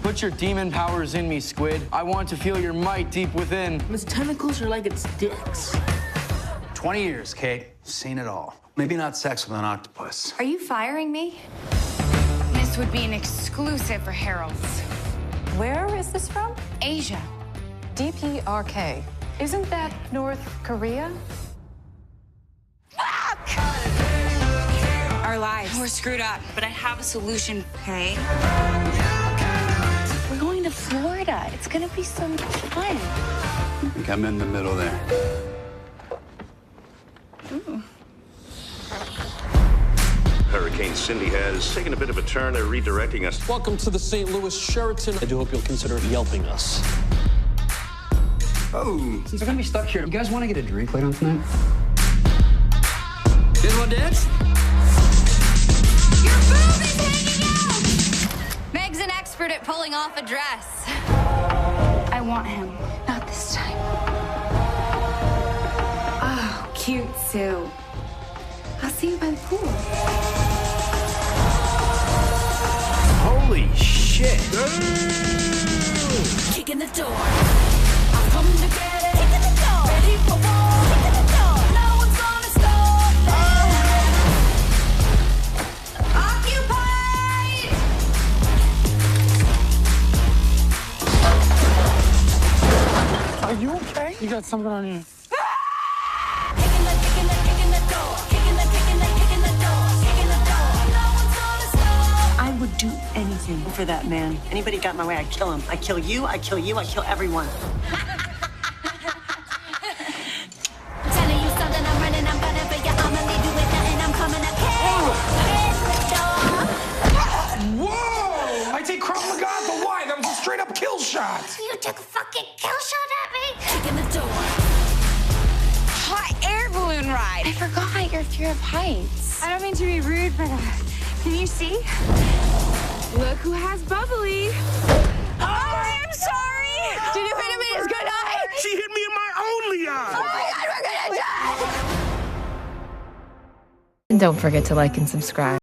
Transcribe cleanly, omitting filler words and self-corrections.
Put your demon powers in me, Squid. I want to feel your might deep within. His tentacles are like its dicks. 20 years, Kate. Seen it all. Maybe not sex with an octopus. Are you firing me? This would be an exclusive for Harold's. Where is this from? Asia. DPRK. Isn't that North Korea? Fuck! Our lives. We're screwed up, but I have a solution, okay? We're going to Florida. It's gonna be so much fun. I think I'm in the middle there. Ooh. Hurricane Cindy has taken a bit of a turn. They're redirecting us. Welcome to the St. Louis Sheraton. I do hope you'll consider yelping us. Oh, Since we're gonna be stuck here, you guys want to get a drink later on tonight? You guys want to dance? Your boob is hanging out! Meg's an expert at pulling off a dress. I want him. Not this time. Oh, cute Sue. I'll see you by the pool. Holy shit. Kicking the door. I've come to get it. Kicking the door. Ready for war. Kicking the door. No one's gonna stop me. Occupied! Are you okay? You got something on you. Kicking the door. Kicking the door. Kicking the door. No one's gonna stop. I would do anything for that man. Anybody got in my way, I'd kill him. I kill you, I kill you, I kill everyone. Telling you something, I'm running, I'm gonna be your I'ma leave you with nothing, I'm coming to Whoa! I take Krav Maga, but why? That was a straight up kill shot. You took a fucking kill shot at me. Kicking the door. Hot air balloon ride. I forgot your fear of heights. I don't mean to be rude, but can you see? Look who has bubbly. Oh, I'm sorry. Did you hit him in his good eye? She hit me in my only eye. Oh my God, we're gonna die. And don't forget to like and subscribe.